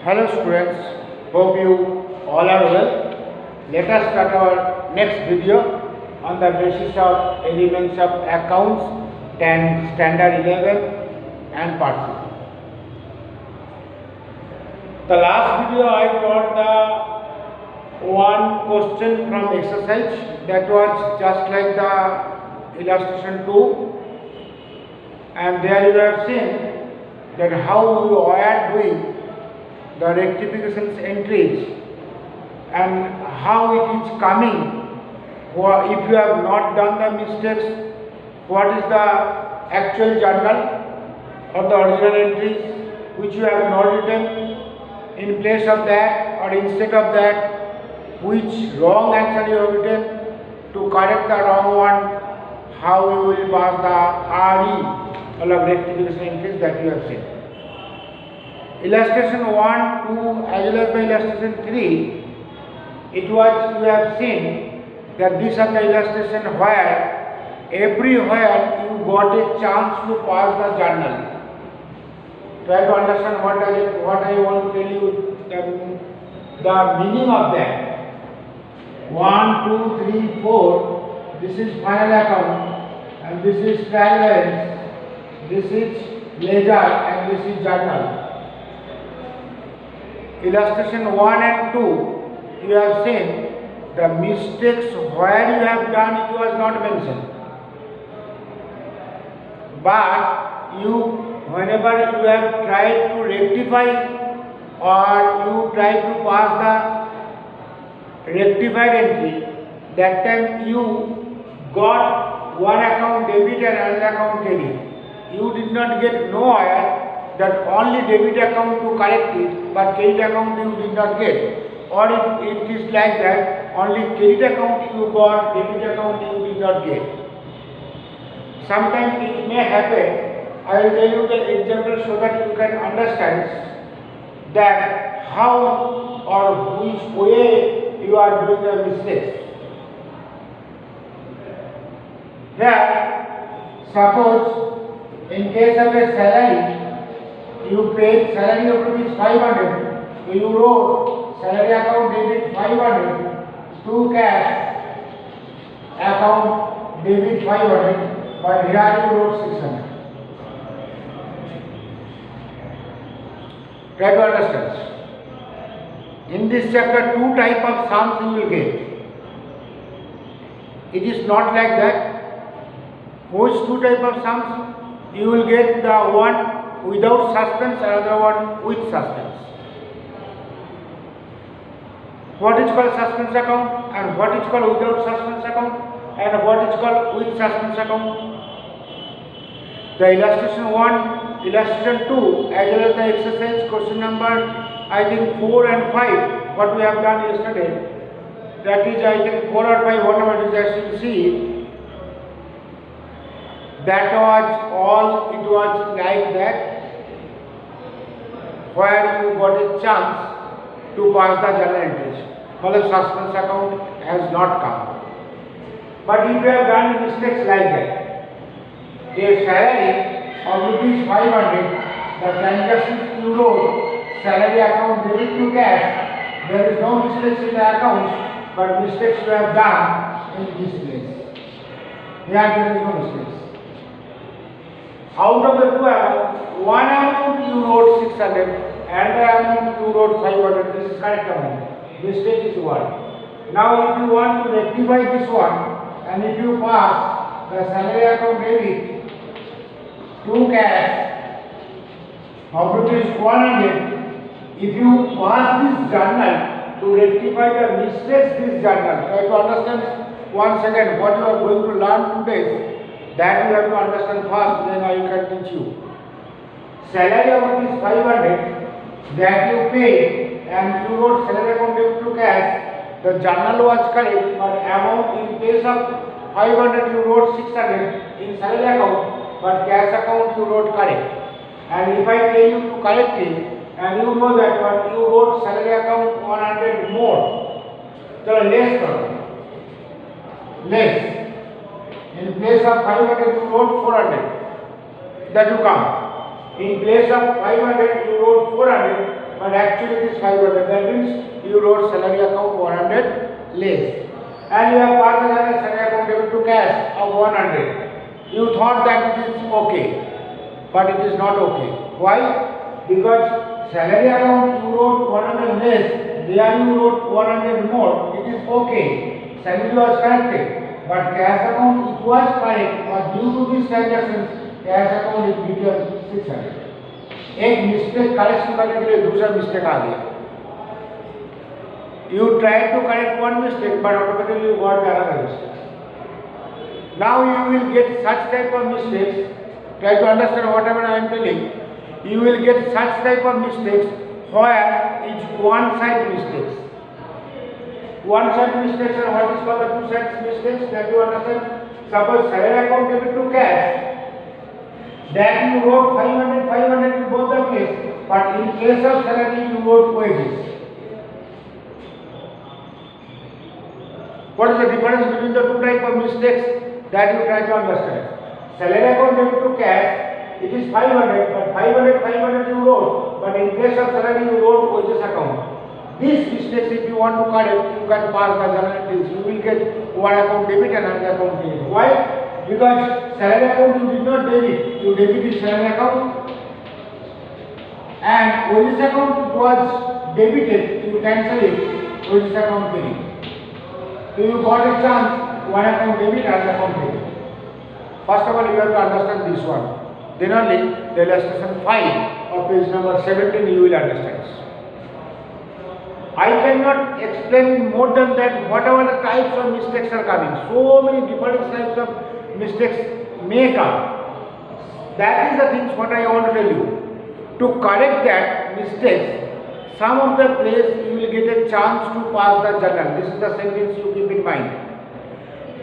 Hello students, hope you all are well. Let us start our next video on the basis of elements of accounts 10 standard 11 and part 2. The last video I brought the one question from exercise that was just like the illustration 2, and there you have seen that how we are doing the rectifications entries and how it is coming. If you have not done the mistakes, what is the actual journal or the original entries which you have not written. In place of that or instead of that, which wrong answer you have written, to correct the wrong one, how you will pass the RE or rectification entries that you have seen. Illustration 1, 2 as well as the illustration 3, it was, you have seen that these are the illustration where everywhere you got a chance to pass the journal. Try to understand what I want to tell you, the meaning of that. 1, 2, 3, 4, this is final account and this is trial balance, this is ledger and this is journal. Illustration 1 and 2, you have seen the mistakes where you have done, it was not mentioned. But whenever you have tried to rectify or you try to pass the rectified entry, that time you got one account debit and another account credit. You did not get nowhere that only debit account to correct it, but credit account you did not get. Or it is like that, only credit account you got, debit account you did not get. Sometimes it may happen. I will tell you the example so that you can understand that how or which way you are doing the mistakes. Here, suppose in case of a salary, you paid salary of rupees 500, so you wrote salary account debit 500 to cash account debit 500, but here you wrote 600. Try to understand. In this chapter, two type of sums you will get. It is not like that. Which two type of sums? You will get the one without suspense, another one with suspense. What is called suspense account and what is called without suspense account and what is called with suspense account. The illustration 1, illustration 2 as well as the exercise question number I think 4 and 5, what we have done yesterday, that is I think 4 or 5, whatever it is, as you see, that was all, it was like that, where you got a chance to pass the journal entries. But the suspense account has not come. But if you have done mistakes like that, a salary of rupees 500, the transactions you wrote, salary account debit to cash, there is no mistakes in the accounts, but mistakes you have done in this place. Here there is no mistakes. Out of the two amounts, one amount you wrote 600 and the amount you wrote 500, this is correct amount. Mistake is 1. Now if you want to rectify this one and if you pass the salary account debit to cash of rupees 100, if you pass this journal to rectify the mistakes this journal, try to understand once again what you are going to learn today. That you have to understand first, then I can teach you. Salary of rupees 500 that you paid and you wrote salary account debit to cash, the journal was correct, but amount in place of 500 you wrote 600 in salary account, but cash account you wrote correct. And if I tell you to correct it, and you know that but you wrote salary account 100 more, so less. In place of 500 you wrote 400, that you come. In place of 500 you wrote 400, but actually it is 500. That means you wrote salary account 100 less. And you have passed the salary account debit to cash of 100. You thought that it is okay, but it is not okay. Why? Because salary account you wrote 100 less, there you wrote 100 more. It is okay. Salary was corrected, but cash account it was correct, but due to these transactions, cash account is written 600. एक mistake correction करने के लिए दूसरा mistake आ गया. You tried to correct one mistake, but automatically you got the other mistake. Now you will get such type of mistakes. Try to understand whatever I am telling. You will get such type of mistakes where it's one-side mistakes. One-side mistakes are what is called the two-side mistakes. That you understand. Suppose salary account debit to cash. That you wrote 500 in both the place, but in case of salary you wrote wages. What is the difference between the two types of mistakes that you try to understand? Salary account debit to cash, it is 500, but 500 you wrote, but in case of salary you wrote wages account. These mistakes, if you want to correct, you can pass the journal entries. You will get one account debit and another account credit. Why? Because salary account you did not debit, you debited salary account, and wages account was debited, you cancel it, wages account credit. So you got a chance, one account debit and account credit. First of all, you have to understand this one. Then only the illustration 5 of page number 17 you will understand. I cannot explain more than that whatever the types of mistakes are coming. So many different types of mistakes may come. That is the things what I want to tell you. To correct that mistakes, some of the place you will get a chance to pass the journal. This is the sentence you keep in mind.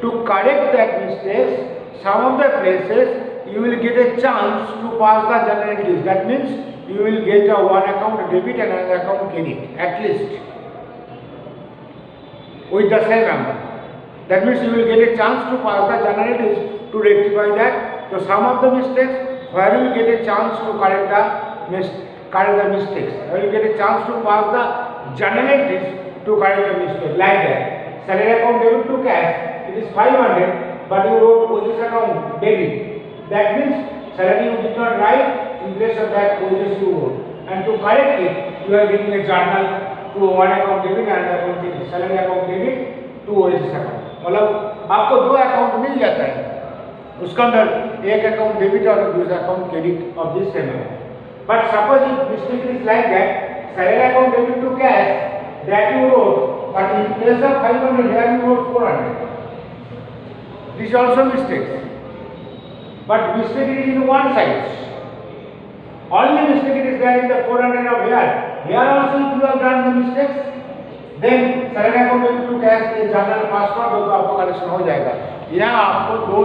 To correct that mistakes, some of the places you will get a chance to pass the journal entries. That means you will get a one account debit and another account credit at least with the same amount. That means you will get a chance to pass the journal entries to rectify that. So some of the mistakes where you will get a chance to correct the mistakes. Where you get a chance to pass the journal entries to correct the mistakes. Like that. Salary account debit to cash, it is 500, but you wrote wages account debit. That means salary you did not write, in place of that wages you wrote. And to correct it, you are getting a journal to one account debit and another account credit. Salary account debit to wages account. मतलब आपको दो account मिल जाता है, उसके अंदर एक account debit और दूसरा account credit of this same amount. But suppose if mistake is like that, salary account debit to cash that you wrote, but in place of 500 here you wrote 400. This is also mistake. But mistake is in one side. Only mistake is there in the 400 of here. Here also if you have done the mistakes, then salary account debit to cash के journal पास कर दो तो आपका collection हो जाएगा. यहाँ आपको दो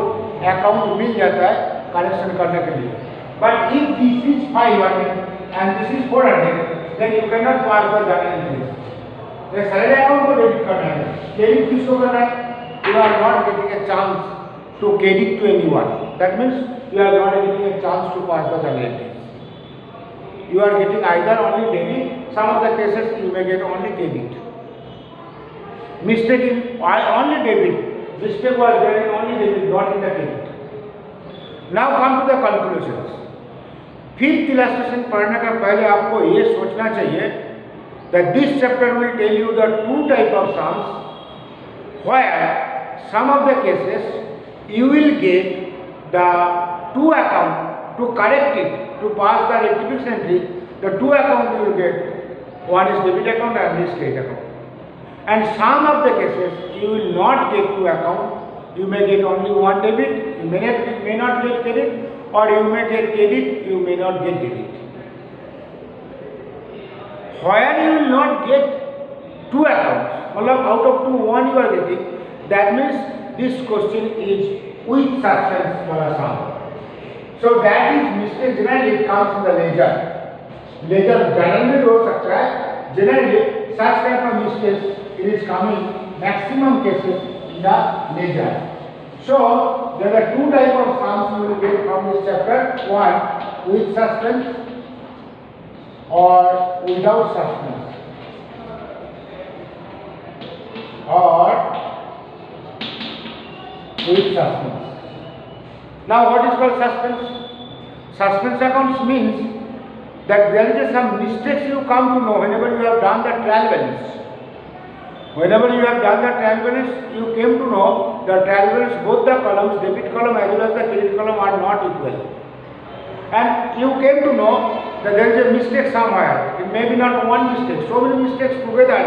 अकाउंट मिल जाता है कलेक्शन करने के लिए. But if this is 500 and this is 400, then you cannot pass the journal entries. The salary account को डेबिट करना है, क्रेडिट किसको करना है? You are not getting a chance to credit to anyone. That means you are not getting a chance to pass the journal entries. You are getting either only debit. Some of the cases you may get only credit. Mistake in only debit. Mistake was there in only debit, not in the credit. Now come to the conclusions. Fifth illustration पढ़ने का पहले आपको ये सोचना चाहिए that this chapter will tell you the two type of sums where some of the cases you will get the two account to correct it, to pass the rectification entry. The two account you will get, one is debit account and this credit account. And some of the cases you will not get two account. You may get only one debit, you may not get credit, or you may get credit, you may not get debit. Where you will not get two accounts, out of two, one you are getting, that means this question is with substance for a sum. So that is mistake. Generally it comes in the ledger. Ledger generally हो सकता है. Generally such type of mistakes it is coming maximum cases in the ledger. So there are two type of sums you will get from this chapter. One with suspense or without suspense, or with suspense. Now what is called suspense? Suspense accounts means that there is some mistakes you come to know whenever you have done the trial balance. Whenever you have done the trial balance, you came to know the trial balance, both the columns, debit column as well as the credit column, are not equal. And you came to know that there is a mistake somewhere. It may be not one mistake, so many mistakes together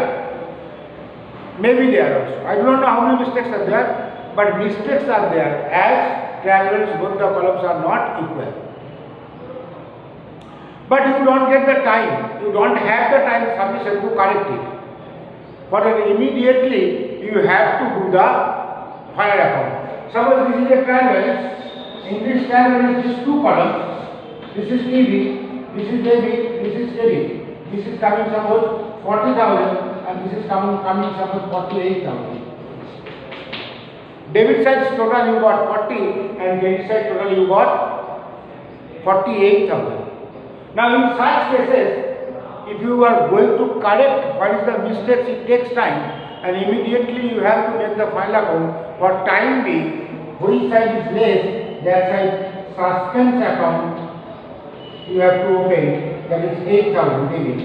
may be there also. I do not know how many mistakes are there, but mistakes are there as trial balance, both the columns are not equal. But you don't get the time, you don't have the time sufficient to correct it. For that, immediately you have to do the final account. Suppose this is a trial balance. In this trial balance, these two columns, this is TB, this is debit, this is credit. This is coming suppose 40,000 and this is coming suppose 48,000. Debit side total you got 40 and credit side total you got 48,000. Now in such cases, if you are going to correct what is the mistakes, it takes time, and immediately you have to make the final account. For time being, which side is less, that side suspense account you have to open, that is 8,000 debit.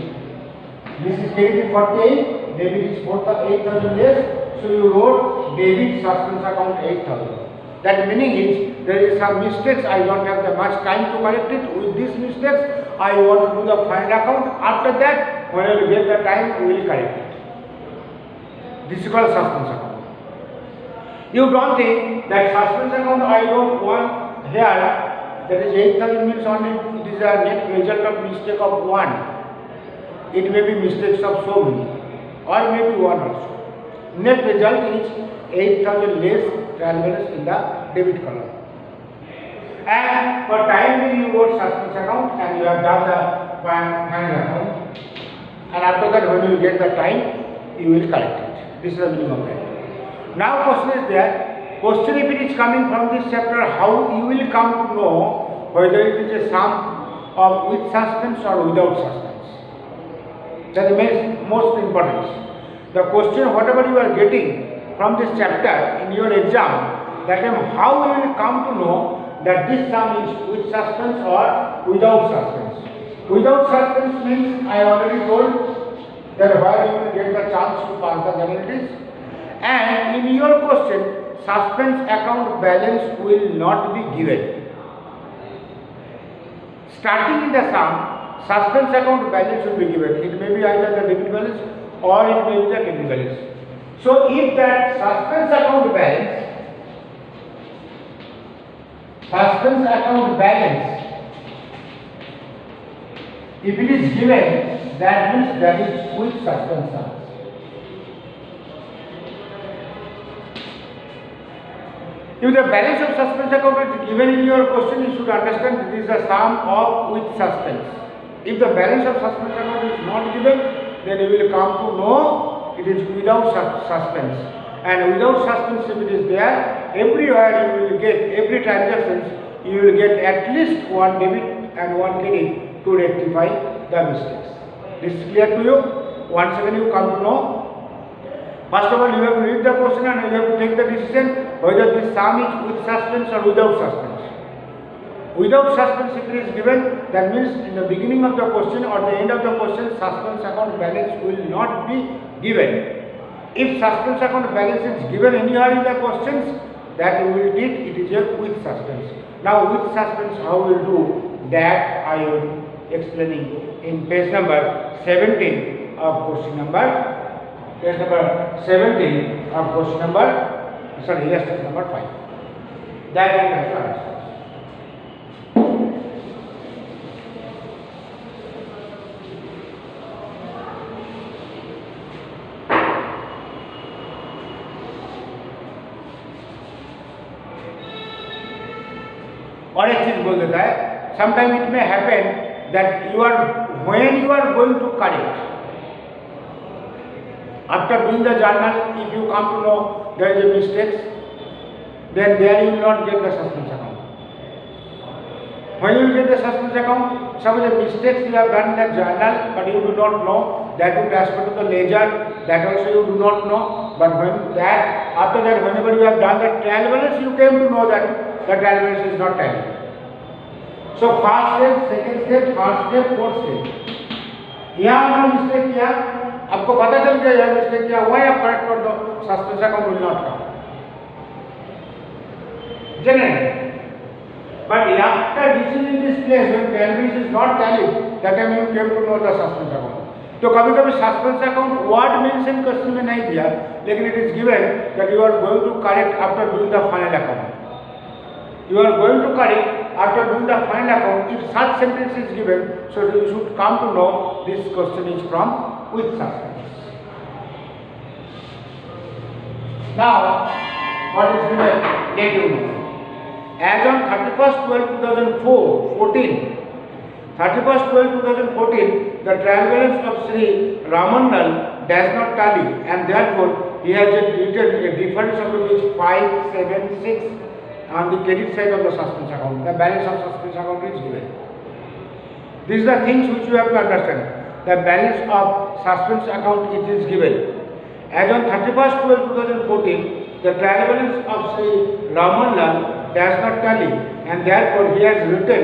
This is credit 48, debit is 8,000 less, so you wrote debit suspense account 8,000. That meaning is there is some mistakes, I don't have the much time to correct it. With these mistakes, I want to do the final account. After that, when I will get the time, we will correct it. This is called suspense account. You don't think that suspense account I wrote one here, that is 8,000 means only it is a net result of mistake of one. It may be mistakes of so many, or maybe one also. Net result is 8,000 less trial balance in the debit column. And for time being you wrote suspense account and you have done the final account. And after that, when you get the time, you will correct it. This is the meaning of that. Now question is there. Question if it is coming from this chapter, how you will come to know whether it is a sum of with suspense or without suspense. That is most important. The question, whatever you are getting from this chapter in your exam, that time how you will come to know that this sum is with suspense or without suspense. Without suspense means I already told that where you will get the chance to pass the generalities, and in your question suspense account balance will not be given. Starting in the sum, suspense account balance will be given. It may be either the debit balance or it may be the credit balance. So if that suspense account balance, if it is given, that means that is with suspense sum. If the balance of suspense account is given in your question, you should understand this is the sum of with suspense. If the balance of suspense account is not given, then you will come to know it is without suspense. And without suspense, if it is there, everywhere you will get, every transactions you will get at least one debit and one credit to rectify the mistakes. This is clear to you? Once again you come to know. First of all, you have to read the question and you have to take the decision whether this sum is with suspense or without suspense. Without suspense, if it is given, that means in the beginning of the question or the end of the question, suspense account balance will not be given. If suspense account balance is given anywhere in the questions, that we will treat it is a with suspense. Now with suspense, how we will do that I am explaining in page number 17 of question number 17 of question number, sorry, lesson number 5. That I have to understand. और एक चीज बोल देता है, sometime it may happen that when you are going to correct, after doing the journal, if you come to know there is a mistake, then there you will not get the suspense account. When you get the suspense account, some of the mistakes you have done in the journal, but you do not know that with respect to the ledger, that also you do not know. But when that, after that, whenever you have done the trial balance, you came to know that the trial balance is not tally. So first step, second step, third step, fourth step. यहाँ हमने mistake किया, आपको पता चल गया यह mistake किया, वही आप करेक्ट कर दो, suspense account will not come. Generally. But after reaching in this place, when balance is not tallied, that time you came to know the suspense account. तो कभी कभी suspense account what mention question में नहीं दिया, लेकिन it is given that you are going to correct after doing the final account. You are going to correct after doing the final account. If such sentence is given, so you should come to know this question is from with suspense. Now, what is given? Let you know. As on 31st/12/2014, 31st/12/2014, the trial balance of Sri Ramanal does not tally, and therefore he has written a difference of rupees 576 on the credit side of the suspense account. The balance of suspense account is given. These are the things which you have to understand. The balance of suspense account it is given. As on 31st/12/2014, the trial balance of Sri Ramanal does not tally, and therefore he has written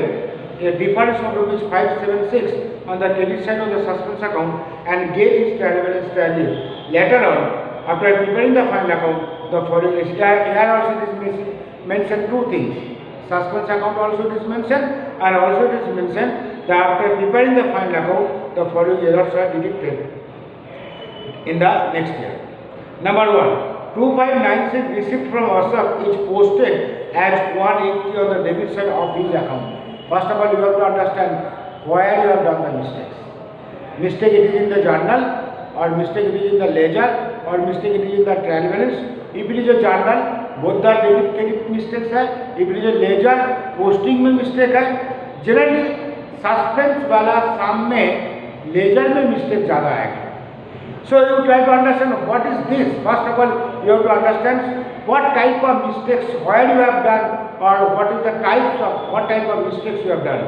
a difference of rupees 576 on the credit side of the suspense account and gave his trial balance tally. Later on, after preparing the final account, the following here also it is mentioned two things. Suspense account also it is mentioned, and also it is mentioned that after preparing the final account, the following errors are detected in the next year. Number 1. 2596 receipt from Ashok is posted as 180 on the debit side of his account. First of all, you have to understand where you have done the mistakes. Mistake it is in the journal, or mistake it is in the ledger, or mistake it is in the trial balance. If it is a journal, both the debit credit mistakes है. If it is a ledger, posting में mistake है. Generally, suspense वाला sum में ledger में mistake ज़्यादा आएगा. So you try to understand what is this. First of all, you have to understand what type of mistakes, where you have done, or what is the types of, what type of mistakes you have done.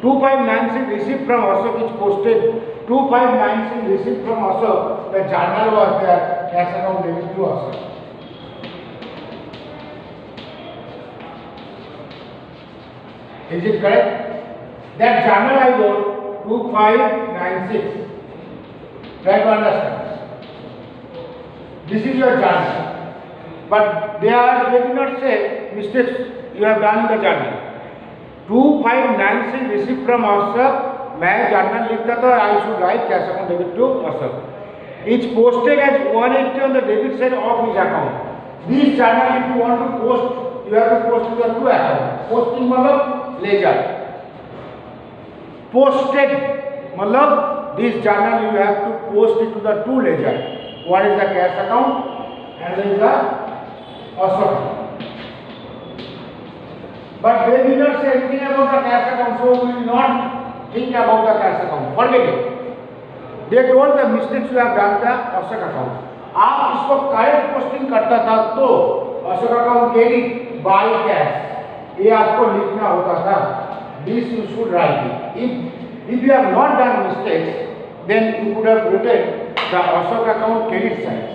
2596 receipt from Ashok is posted. 2596 receipt from Ashok, the journal was there, cash account debit to Ashok. Is it correct? That journal I wrote 2596. Try to understand. This is your journal, but they did not say mistakes you have done in the journal. 2596 receipt from Ashok. मैं journal लिखता था. I should write cash account debit to Ashok. It's posted as 180 on the debit side of his account. This journal, if you want to post, you have to post to the two account. Posting मतलब ledger. Posted मतलब this journal you have to post it to the two ledger. One is the cash account and then is the Ashok account. But they did not say anything about the cash account, so we will not think about the cash account. Forget it. They told the mistakes you have done the Ashok account. आप इसको correct posting करता था तो Ashok account credit by cash ये आपको लिखना होता था. This you should write it. If you have not done mistakes, then you could have written the Ashok account credit side.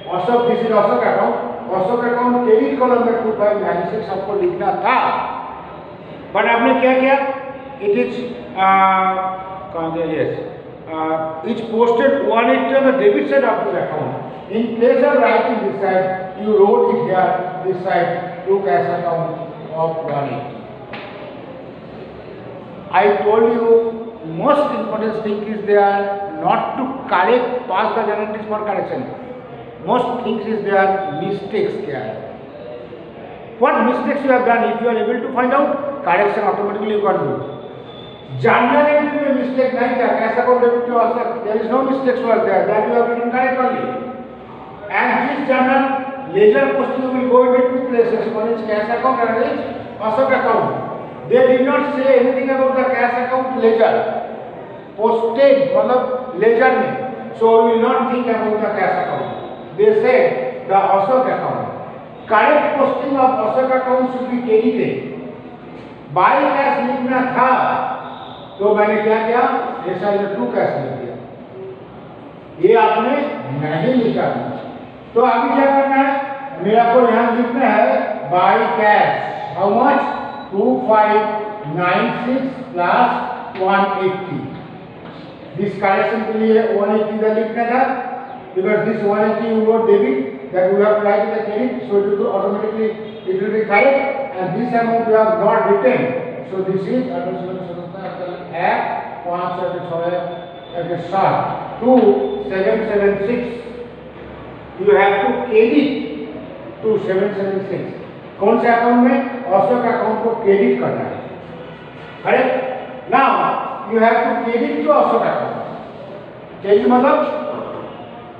Ashok, this is Ashok account. Ashok account credit column में 2596 आपको लिखना था. But आपने क्या किया? It is yes. It's posted 180 on the debit side of the account. In place of writing this side, you wrote it here. This side to cash account of 180. I told you most important thing is there not to correct pass the journal entries for correction. Most things is there mistakes क्या है. What mistakes you have done? If you are able to find out, correction automatically you can do. Journal entry में mistake नहीं था. cash account debit to Ashok, there is no mistakes was there. That you have written correct only. And this journal ledger posting will go into two places. One is cash account and another is Ashok account. They did not say anything about the cash account ledger. Posted मतलब ledger में. So we will not think about the cash account. They said the Ashok account. Correct posting of Ashok account should be credited. By cash लिखना था तो मैंने क्या किया, ये side में 2 कैश लिख दिया, ये आपने नहीं लिखा। तो अभी क्या करना है, मेरा को यहाँ लिखना है by cash how much 2596 plus 180। This correction के लिए 180 का लिखना था, because this 180 you wrote debit, that we have to write it as credit, so it will automatically it will be correct, and this amount we have not written, so this is 2776 you have to credit to 776। कौन से account में, औसत account को credit करना है, correct. Now you have to credit to औसत account. Credit मतलब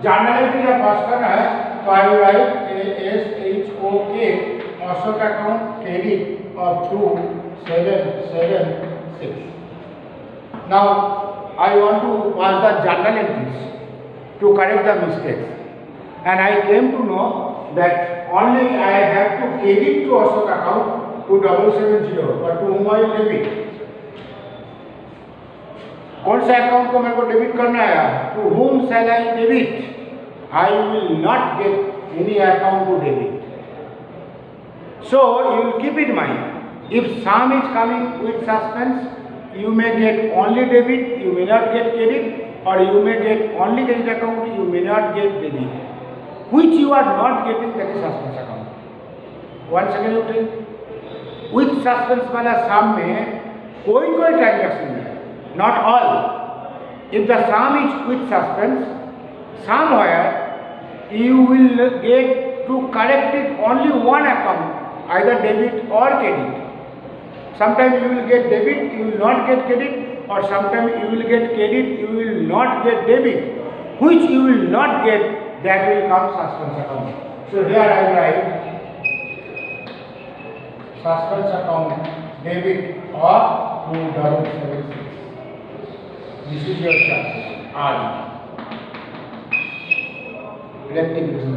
जर्नलिटी का पास करना है, तो आई विल राइट ASHOK औसत account credit of 2776। Now I want to pass the journal entries to correct the mistakes, and I came to know that only I have to credit to Ashok account to 770, but to whom I will debit? कौन से account को मेरे को debit करना है, to whom shall I debit? I will not get any account to debit. So you will keep in mind, if sum is coming with suspense, you may get only debit, you may not get credit, or you may get only credit account, you may not get debit. Which you are not getting, that is suspense account। Once again you take, with suspense वाला sum में कोई transaction नहीं, not all। If the sum is with suspense, somewhere you will get to correct it only one account, either debit or credit। Sometimes you will get debit, you will not get credit, or sometimes you will get credit, you will not get debit. Which you will not get, that will come suspense account। So here I write suspense account debit or 2776। This is your choice, R। Rectification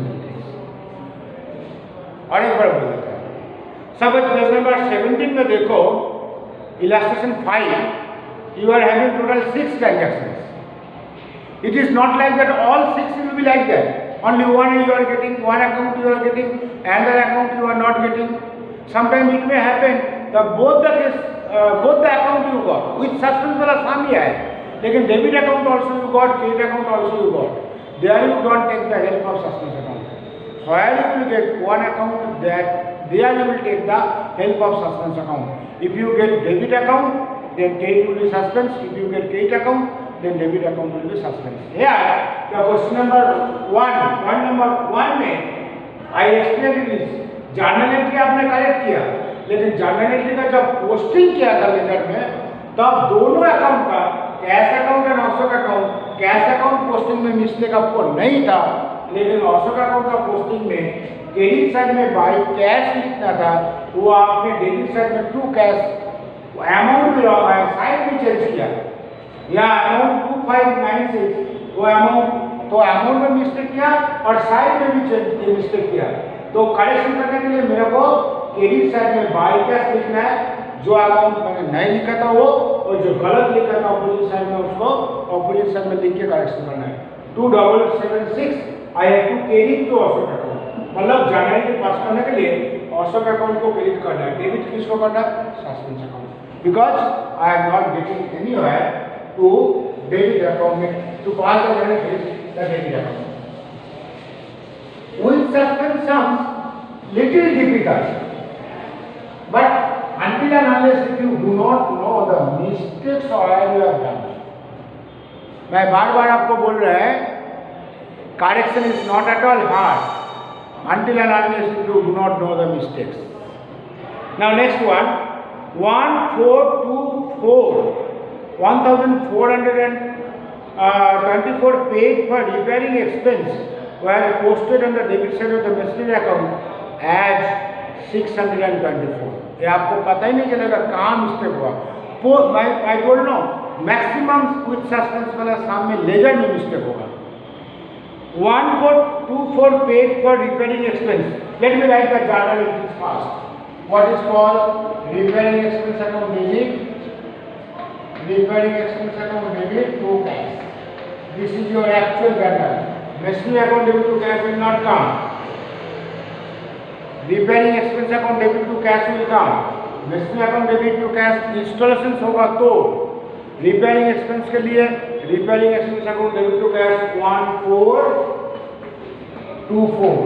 और एक बार बोल देता है। सब page number 17 में देखो, illustration 5, you are having total 6 transactions। It is not like that all 6 will be like that, only one you are getting, one account you are getting, another account you are not getting। Sometimes it may happen that both the account you got with suspense वाला sum ही है, लेकिन debit account also you got, credit account also you got, there you don't take the help of suspense account। Where you will get one account, that there you will take the help of suspense account। If you get debit account, then credit will be suspense। If you get credit account, then debit account will be suspense। Here the question number 1, point number 1 में I explained this, journal entry आपने correct किया, लेकिन journal entry का जब posting किया था laser में, तब दोनों अकाउंट का, कैश अकाउंट और औसत अकाउंट, कैश अकाउंट पोस्टिंग में मिस्टेक आपको नहीं था, लेकिन औसत अकाउंट का पोस्टिंग में क्रेडिट साइड में बाई कैश लिखना था, वो आपने डेबिट साइड में 2 कैश, अमाउंट भी रहा है, साइड भी चेंज किया, या अमाउंट 2596, वो अमाउंट, तो अमाउंट में मिस्टेक किया और साइड में भी मिस्टेक किया। तो करेक्शन करने के लिए मेरे को क्रेडिट साइड में बाई कैश लिखना है, जो अमाउंट मैंने नहीं लिखा था वो, और जो गलत लिखा था ऑपोजिट साइड में, उसको ऑपोजिट साइड में लिख के करेक्शन करना है। 2776 I have to credit to औसत अकाउंट, मतलब जनवरी के पास करने के लिए औसत अकाउंट को क्रेडिट करना है, डेबिट किसको करना है, suspense account, because I am not getting anywhere to debit account में to pass the debit account. With suspense sums little difficult, but until and unless if you do not know the mistakes or you have done, मैं बार बार आपको बोल रहा है, correction is not at all hard until and unless if you do not know the mistakes। Now next one, 1424, 1424 paid for repairing expense were posted on the debit side of the machinery account as 624। ये आपको पता ही नहीं चलेगा कहाँ mistake हुआ। I told no, maximum with suspense वाला साम में लेजर में मिस्टेक होगा। 1424 paid for repairing expense। Let me write the journal entries fast। what is called repairing expense account debit. Repairing expense account debit to cash. This is your actual journal. Machinery account debit to cash will not come. Repairing expense account debit to cash will come. Machinery account debit to cash installation होगा तो repairing expense के लिए repairing expense account debit to cash 1424.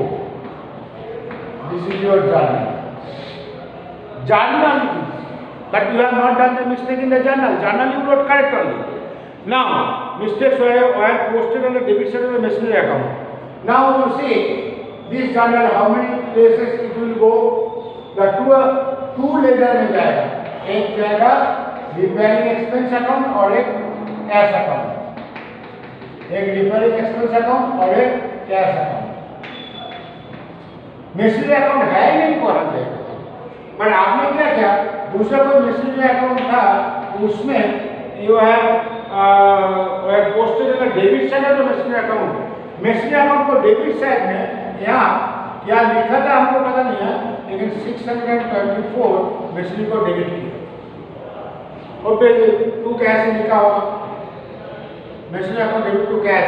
This is your journal. Journal, but you have not done the mistake in the journal. Journal you wrote correct only. Now mistakes were posted on the debit side of the machinery account. Now you see this journal, how many places it will go? The two ledger में जाएगा, एक जाएगा repairing expense account और एक cash account, एक repairing expense account और एक cash account. Missionary account है ही नहीं करना चाहिए, पर आपने क्या किया, दूसरा कोई मिशनरी अकाउंट था उसमें you have posted in the debit side of the missionary account. Missionary account को डेबिट साइड में यहाँ क्या लिखा था हमको पता नहीं है, लेकिन 624 मिशनरी को डेबिट किया और फिर टू कैश लिखा होगा. Machinery account debit to cash,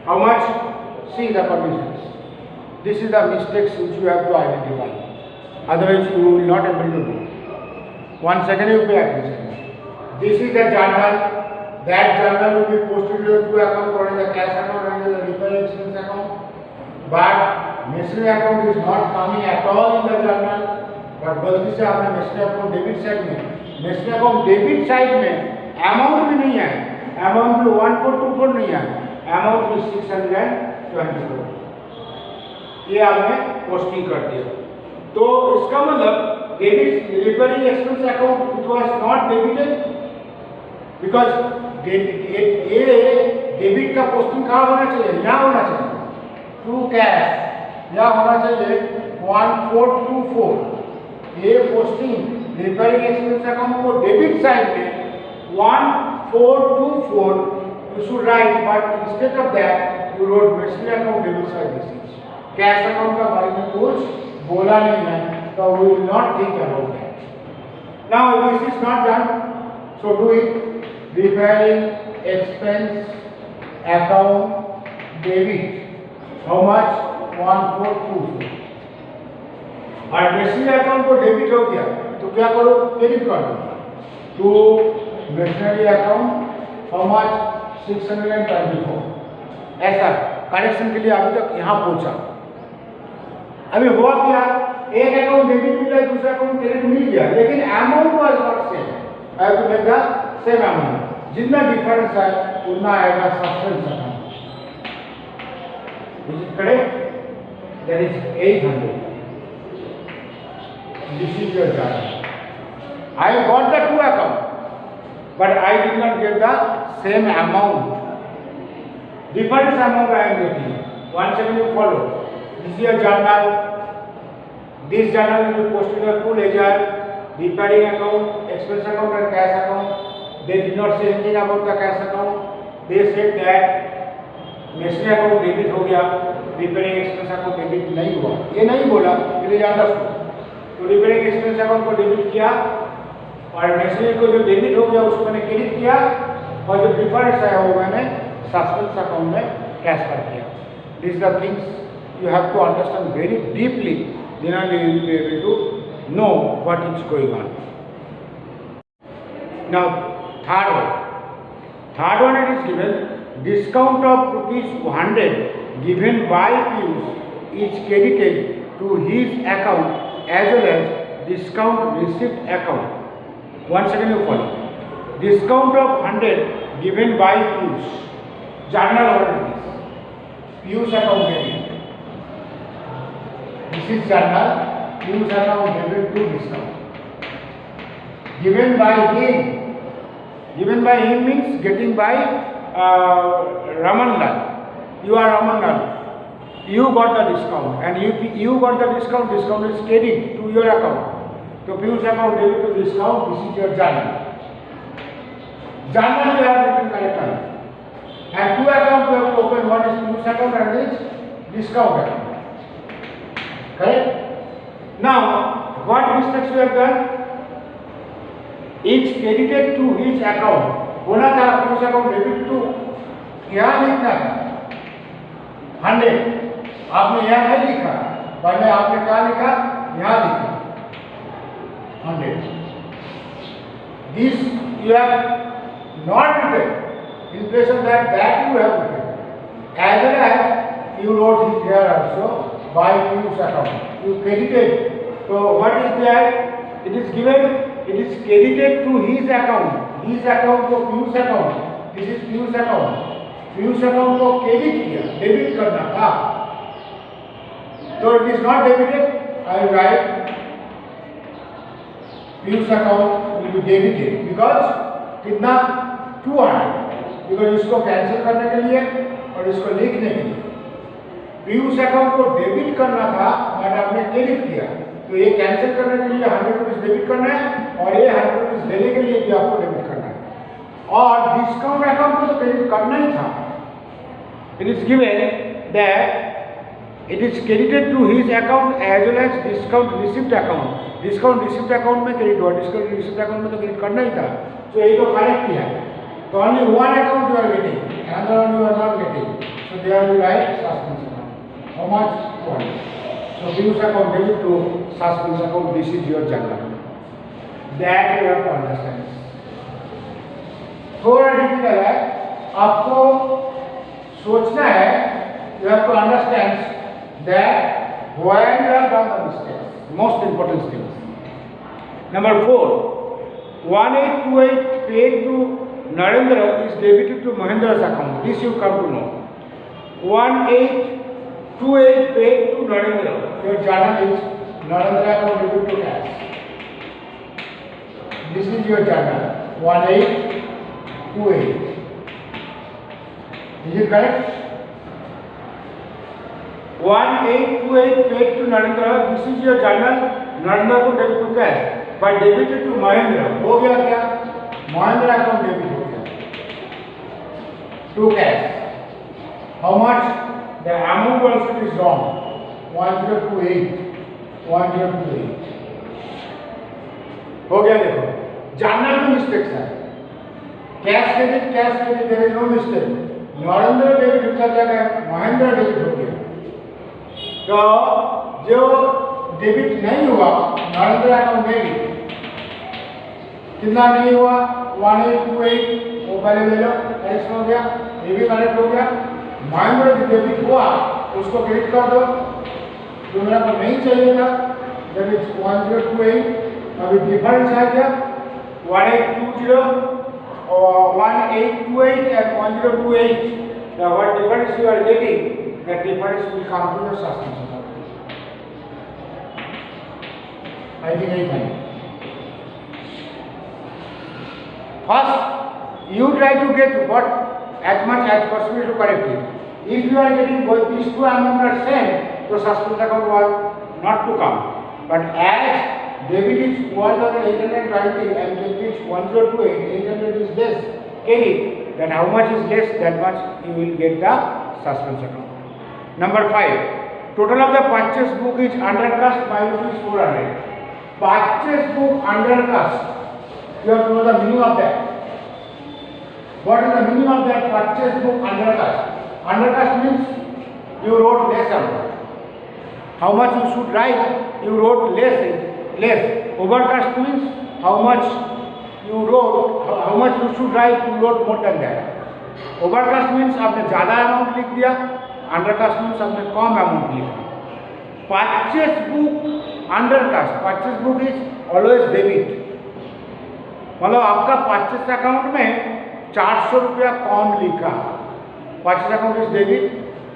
how much? See the conditions. This is the mistakes which you have to identify. Otherwise, you will not able to do. 1 second, you pay attention. This is the journal. That journal will be posted to your account, one is the cash account and the repairing expense account. But machinery account is not coming at all in the journal. But गलती से आपने machinery account debit side में, machinery account debit side में amount भी नहीं है, amount भी 1424 नहीं है, amount भी 624. ये आपने पोस्टिंग कर दिया. तो इसका मतलब debit repairing expense account it was not debited because debit का पोस्टिंग कहाँ होना चाहिए? यहाँ होना चाहिए टू कैश, यहाँ होना चाहिए 1424. ये पोस्टिंग रिपेयरिंग एक्सपेंस अकाउंट को डेबिट साइड में 1424 you should write, but instead of that you wrote machinery account debit side. This is cash account का बारे में कुछ बोला नहीं है, तो we will not think about that. Now this is not done, so do it. Repairing expense account debit, how much? 1424. और missionary account को डेबिट हो गया तो क्या करो? क्रेडिट कर दो to machinery account, how much? 624. ऐसा करेक्शन के लिए अभी तक यहाँ पहुंचा. अभी हुआ क्या? एक अकाउंट डेबिट मिला, दूसरा अकाउंट क्रेडिट मिल गया, लेकिन amount was not same. I have to make the same amount. जितना डिफरेंस है उतना आएगा substance account. Is it correct? That is 800. This is your journal. I got the two account, but I did not get the same amount. Different amount I am getting. 1 second, you follow. This is your journal. This journal will be posted in a two ledger, repairing account, expense account and cash account. They did not say anything about the cash account. They said that missionary account debit हो गया, repairing expense account debit नहीं हुआ. ये नहीं बोला, फिर याद रखो. तो रिपेयरिंग एक्सपेंस अकाउंट को डेबिट किया और मिशनरी को जो डेबिट हो गया उसको मैंने क्रेडिट किया और जो डिफरेंस है वो मैंने सस्पेंस अकाउंट में ट्रांसफर किया. This the things you have to understand very deeply, then only you will be able to know what is going on. Now, third one it is given, discount of ₹100 given by Piyush is credited to his account as well as discount receipt account. 1 second, you follow. Discount of 100 given by Piyush. Journal order is Piyush account debit. This is journal. Piyush account debit to discount. Given by him. Given by him means getting by Raman Lal. You are Raman Lal. You got the discount, and you got the discount. Discount is credited to your account. So Piyush account debit to discount. This is your journal. Journal you have written correctly. And two accounts you have to open. One is Piyush account and this discount account. Correct? Now what mistakes we have done? It's credited to his account. होना था Piyush account debit to, यहाँ लिखना था 100, आपने यहाँ नहीं लिखा, पहले आपने क्या लिखा, यहाँ लिखा 100. This you have not written. In place of that you have written. As well as you wrote it here also by Piyush account. You credited. So what is there? It is given. It is credited to his account. His account को Piyush account. This is Piyush account. Piyush account को credit किया, debit करना था. So it is not debited. I will write Piyush account will be debited because कितना 200. because इसको cancel करने के लिए और इसको लिखने के लिए पीयूष अकाउंट को डेबिट करना था, बट आपने क्रेडिट किया, तो ये कैंसिल करने के लिए 100 रुपीज डेबिट करना है और ये 100 रुपीज देने के लिए भी आपको डेबिट करना है. और डिस्काउंट अकाउंट को तो क्रेडिट करना ही था. It is given that it is credited to his account as well as discount receipt account. Discount receipt account में क्रेडिट हुआ, डिस्काउंट रिसिप्ट अकाउंट में तो क्रेडिट करना ही था. तो ये तो करेक्ट किया है. So only one account you are getting, another one you are not getting. So there will write suspense account. How much? 1. So Piyush account debit to suspense account. This is your journal. That you have to understand. थोड़ा difficult है, आपको सोचना है. You have to understand that when you have done the mistake. Most important thing. Number 4. 1828 paid to Narendra is debited to Mahendra's account. This you come to know. 1828 paid to Narendra. Your journal is Narendra account debit to cash. This is your journal. 1828. Is it correct? 1828 paid to Narendra. This is your journal. Narendra को debit to cash. But debited to Mahendra. हो गया क्या? Mahendra account debit हो गया to cash. How much? The amount also is wrong. 1028. 1028. हो गया. देखो जानना में मिस्टेक्स है. Cash credit there is no mistake. Narendra debit कर जाएगा, महेंद्र डेबिट हो गया. तो जो डेबिट नहीं हुआ नरेंद्र अकाउंट डेबिट कितना नहीं हुआ 1828 वो पहले ले लो, करेक्ट हो गया. ये भी करेक्ट हो गया. महेंद्र जो डेबिट हुआ उसको क्रेडिट कर दो. जो मेरा को नहीं चाहिए था दैट इज 1028. अभी डिफरेंस आ गया 1820 और 1828 and 1028. Now what difference you are getting, that difference will come to the suspense account. I think I can. First, you try to get what as much as possible to correct it. If you are getting both these two amounts are same, the suspense account was not to come. But as debit is 1820 and credit is 1028, 800 is less credit, then how much is less, that much you will get the suspense account. Number 5, total of the purchase book is undercast by rupees 400. Purchase book undercast. You have to know the meaning of that. What is the meaning of that purchase book undercast? Undercast means you wrote less amount. How much you should write, you wrote less. Overcast means how much you wrote, how much you should write, you wrote more than that. Overcast means आपने ज़्यादा amount लिख दिया. Undercast means आपने कम amount लिखा. Purchase book undercast. Purchase book is always debit. मतलब आपका purchase account में 400 रुपया कम लिखा. Purchase account is debit.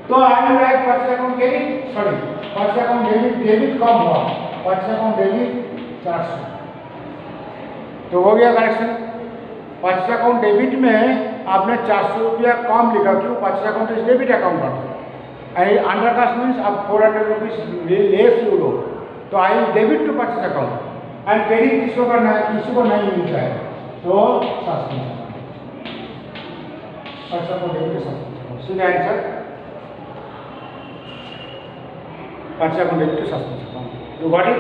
तो I will write purchase account debit. Sorry, purchase account debit कम हुआ. Purchase account debit 400. तो हो गया करेक्शन. परचेस अकाउंट डेबिट में आपने 400 रुपया कम लिखा. क्यों? Purchase account is debit account. Undercast means आप 400 रुपीज लेस यू लो. तो I will debit to purchase account and credit किसको करना है? किसी को नहीं मिलता है तो suspense account. Purchase account debit suspense account. सीधा answer purchase account debit to suspense account. You got it?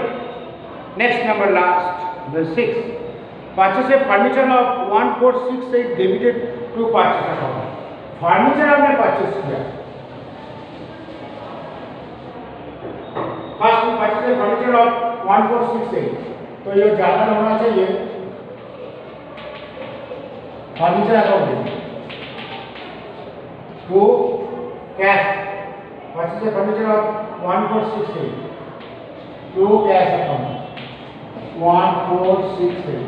Next number last, the 6. Purchase a furniture of 1468 debited to purchase account. Furniture आपने purchase किया. First we purchase a furniture of 1468. तो ये journal होना चाहिए furniture account to cash. Purchase a furniture of 1468 to cash account 1468.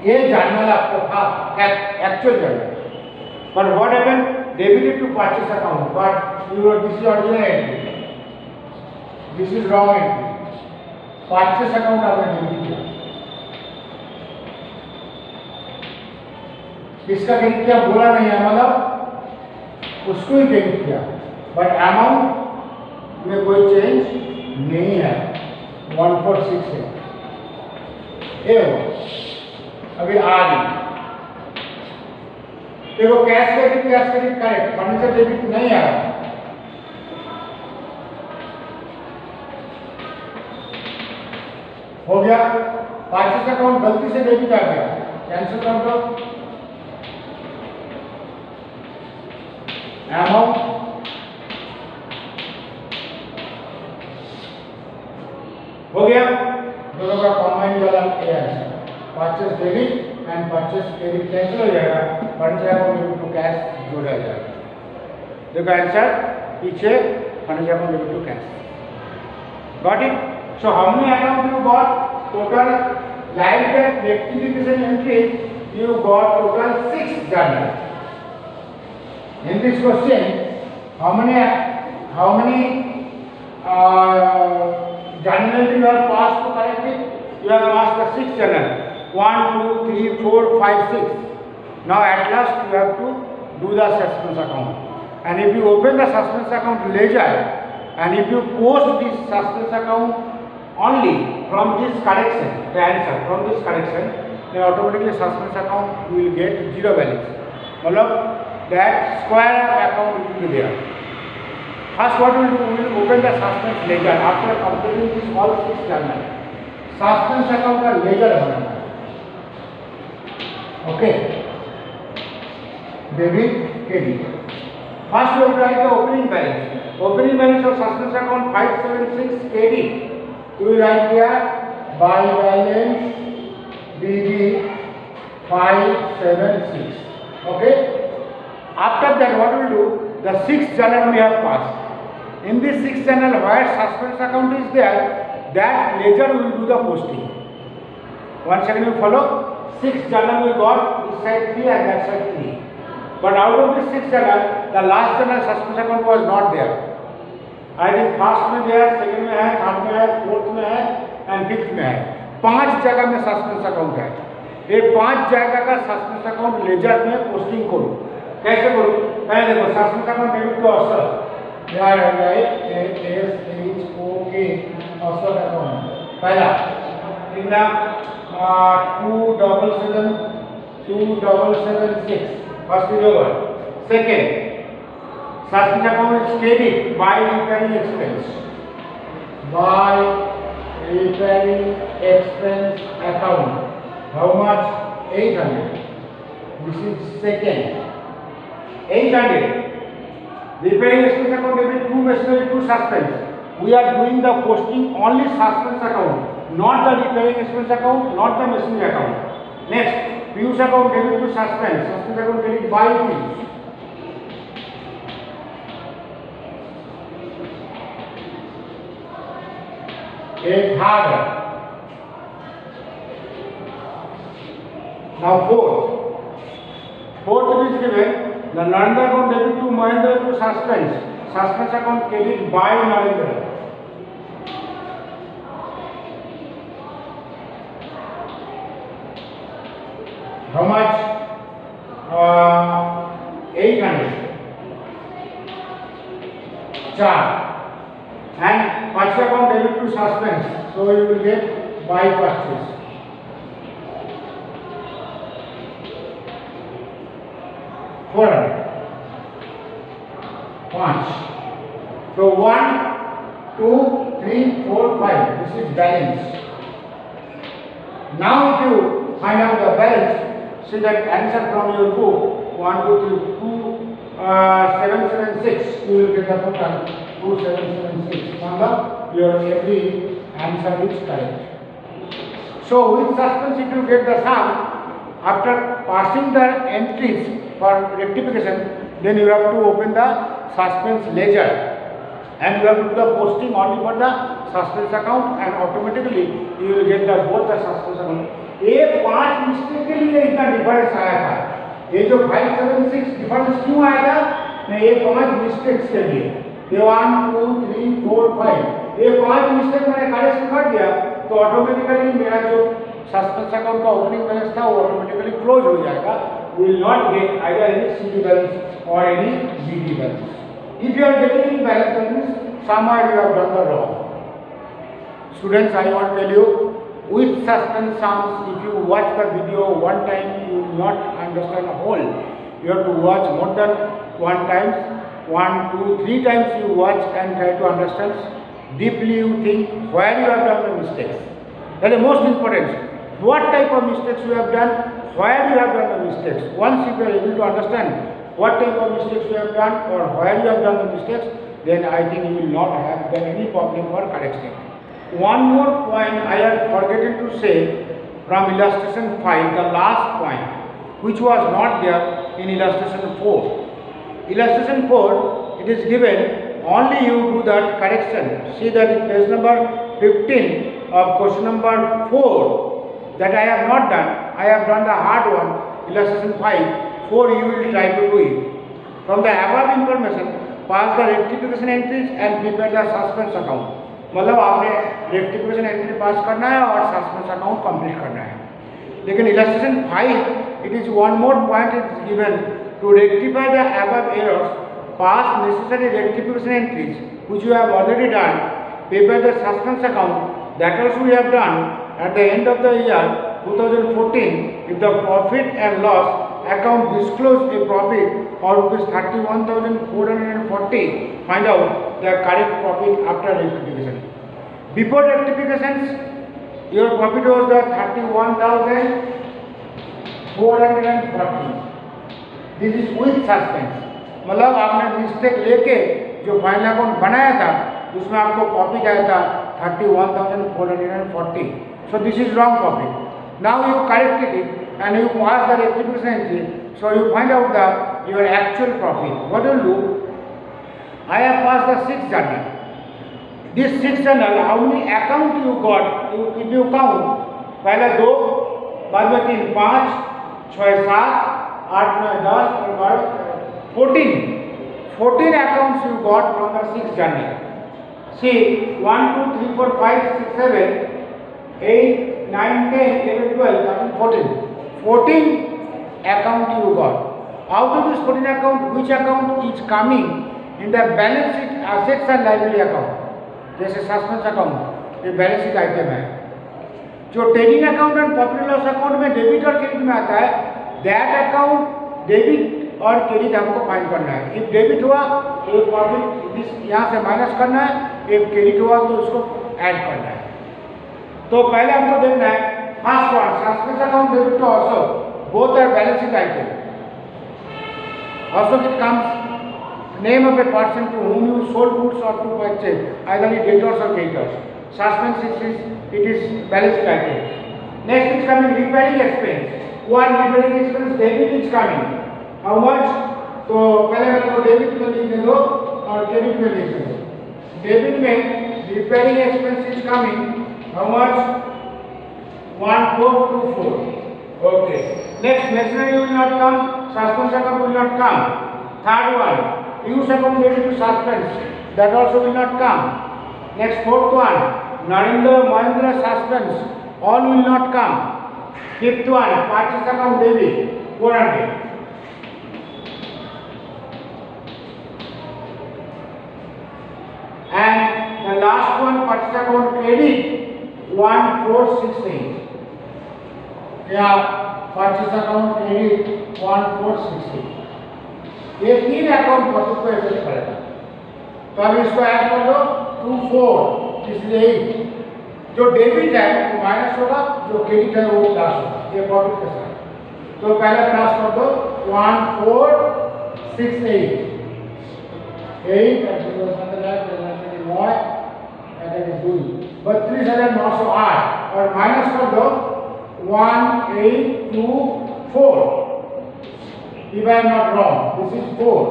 ये journal आपको था actual journal. But what happened? Debited to purchase account. But this is original entry. This is wrong entry. Purchase account आपने debit किया. किसका debit किया बोला नहीं है, मतलब उसको ही डेबिट किया. बट अमाउंट में कोई चेंज नहीं है. 146 है. ये अभी आ रही. देखो cash credit correct. Furniture debit नहीं आ रहा. हो गया. परचेस अकाउंट गलती से डेबिट आ गया, कैंसिल कर दो. अमाउंट हो गया. दोनों का कॉम्बाइन वाला answer. Purchase debit and purchase credit cancel हो जाएगा. Furniture account debit to cash जोड़ा जाएगा. देखो आंसर पीछे furniture account debit to cash. Got it? So how many account you got? Total like that rectification entry you got total 6 journal. In this question, how many journal you have passed to correct it? You have passed the 6 journal. 1, 2, 3, 4, 5, 6. Now at last you have to do the suspense account. And if you open the suspense account ledger and if you post this suspense account only from this correction, the answer from this correction, then automatically suspense account will get 0 balance. मतलब that square account will be there. First what we will do, we will open the suspense ledger after completing this all 6 journal. Suspense account का ledger बनाना है. Okay. Debit, credit. First we will write the opening balance. Opening balance of suspense account 576 credit. You will write here by balance DB 576. Okay. After that, what we will do? The 6th journal we have passed. In this 6th journal, where suspense account is there, that ledger will do the posting. Once again, you follow. 6th journal we got this side 3 and that side 3. But out of this 6th journal, the last journal suspense account was not there. I think first में है, second में है, third में है, fourth में है and fifth में है. 5 जगह में सस्पेंस अकाउंट है. ये 5 जगह का सस्पेंस अकाउंट लेजर में पोस्टिंग करो. कैसे करो? पहले देखो suspense account debit to offset. यार राइट SHOK ऑफसेट अकाउंट. पहला in the 2776 first is over. Second suspense account is credit by repairing expense. By repairing expense account. How much? 800. This is second. 800. Repairing expense account debit to machinery to suspense. We are doing the posting only suspense account, not the repairing expense account, not the machinery account. Next, Piyush account debit to suspense. Suspense account credit by Piyush. एक भाग है. Now fourth is given. The Narendra account debit to Mahendra to suspense. Suspense account credit by Narendra. How much? 800. 4. And purchase account debit to suspense, so you will get by purchase. Four. 5. So 1, 2, 3, 4, 5. This is balance. Now if you find out the balance, see that answer from your book 1, 2, 3, 2, 7, 7, 6. You will get the total 2, 7, 7, 6. Number, your every answer is correct. So with suspense, if you get the sum, after passing the entries for rectification, then you have to open the suspense ledger and you have to do the posting only for the suspense account, and automatically you will get the both the suspense account. ये 5 mistake के लिए इतना difference आया था. ये जो 5, 7, 6 difference क्यों आया था? ये 5 मिस्टेक्स के लिए. ये 1, 2, 3, 4, 5 ये 5 मिस्टेक मैंने करेक्शन कर दिया तो ऑटोमेटिकली मेरा जो सस्पेंस अकाउंट का ओपनिंग बैलेंस था वो ऑटोमेटिकली क्लोज हो जाएगा. Will not get either any CD balance और any BD balance. If you are getting any balance means somewhere you have done the wrong. Students, I want to tell you, with suspense sums, if you watch the video one time, you will not understand whole. You have to watch more than one time. 1, 2, 3 times you watch and try to understand. Deeply you think where you have done the mistakes. That is most important. What type of mistakes you have done, where you have done the mistakes. Once you are able to understand what type of mistakes you have done or where you have done the mistakes, then I think you will not have any problem for correction. One more point I had forgotten to say from illustration 5, the last point, which was not there in illustration 4. Illustration 4, it is given only you do that correction. See that in page number 15 of question number 4 that I have not done. I have done the hard one, illustration 5. 4 you will try to do it. From the above information, pass the rectification entries and prepare the suspense account. मतलब आपने rectification entry पास करना है और suspense account complete करना है. लेकिन illustration 5, it is one more point is given to rectify the above errors. Pass necessary rectification entries which you have already done. Prepare the suspense account that also we have done at the end of the year 2014. If the profit and loss account disclose a profit or ₹31,440, find out the correct profit after rectification. Before rectifications, your profit was the 31,440. This is with suspense. मतलब आपने mistake लेके जो final account बनाया था उसमें आपको profit आया था 31,440. So this is wrong profit. Now you corrected it and you pass the rectification entry. So you find out your actual profit. What will do? I have passed the 6th journal. This 6th journal, how many account you got? If you count, पहले 2, बाद में 3, 5, 6, 7, 8, 9, 10 और 14 accounts you got from the 6th journal. See 1, 2, 3, 4, 5, 6, 7, 8, 9, 10, 11, 12, 13, 14 account you got. Out of this 14 account, which account is coming in the balance sheet assets and liability account? जैसे suspense account ये balance sheet item है. जो trading account and profit and loss account में debit और credit में आता है, that account debit और क्रेडिट हमको फाइंड करना है. इफ डेबिट हुआ तो प्रॉफिट यहाँ से माइनस करना है, इफ क्रेडिट हुआ तो उसको ऐड करना है. तो पहले हमको देखना है first one, suspense account debit to also both are balance sheet item. Also it comes name of a person to whom you sold goods or to purchase, either debtors or creditors. Suspense it is balance sheet item. Next is coming repairing expense. One repairing expense debit is coming. How much? तो पहले मेरे को debit में लिख दो और credit में लिख दो. डेबिट में repairing expense is coming. How much? 1424. Okay. Next, machinery will not come, suspense account will not come. Third one, use account related to suspense, that also will not come. Next, fourth one, Narendra Mahindra suspense, all will not come. Fifth one, purchase account debit, 400. And the last one, purchase account credit, 1460. Yeah, purchase account credit 1460. ये 3 account profit को effect करेगा. तो अब इसको add कर दो 24, इसलिए 8. जो डेबिट है वो माइनस होगा, जो क्रेडिट है वो प्लस होगा, ये प्रॉफिट के साथ। तो पहले प्लस कर दो 1468 8 32,908 और माइनस कर दो 1824। If I am not wrong, this is 4.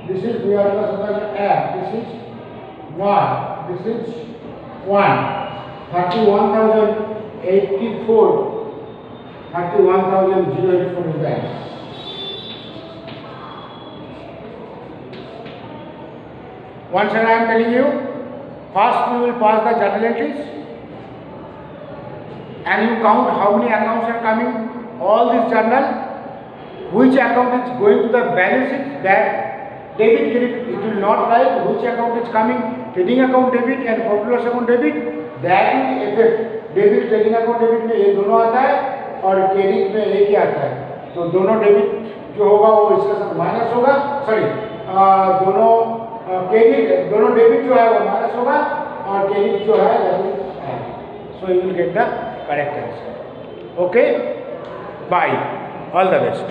This is we are going to add. This is 1. This is 1. 31,084. 31,084 is that. Once again I am telling you, first we will pass the journal entries and you count how many accounts are coming, all this journal, which account is going to the balance sheet, that debit credit, it will not write which account is coming, trading account debit and profit loss account debit, that will affect debit trading account debit में ये दोनों आता है और credit में एक ही आता है। तो दोनों डेबिट जो होगा वो इसके साथ माइनस होगा, सॉरी दोनों क्रेडिट दोनों डेबिट जो है वो माइनस होगा और क्रेडिट जो है डेबिट है। So you will get the correct answer. Okay, bye, all the best.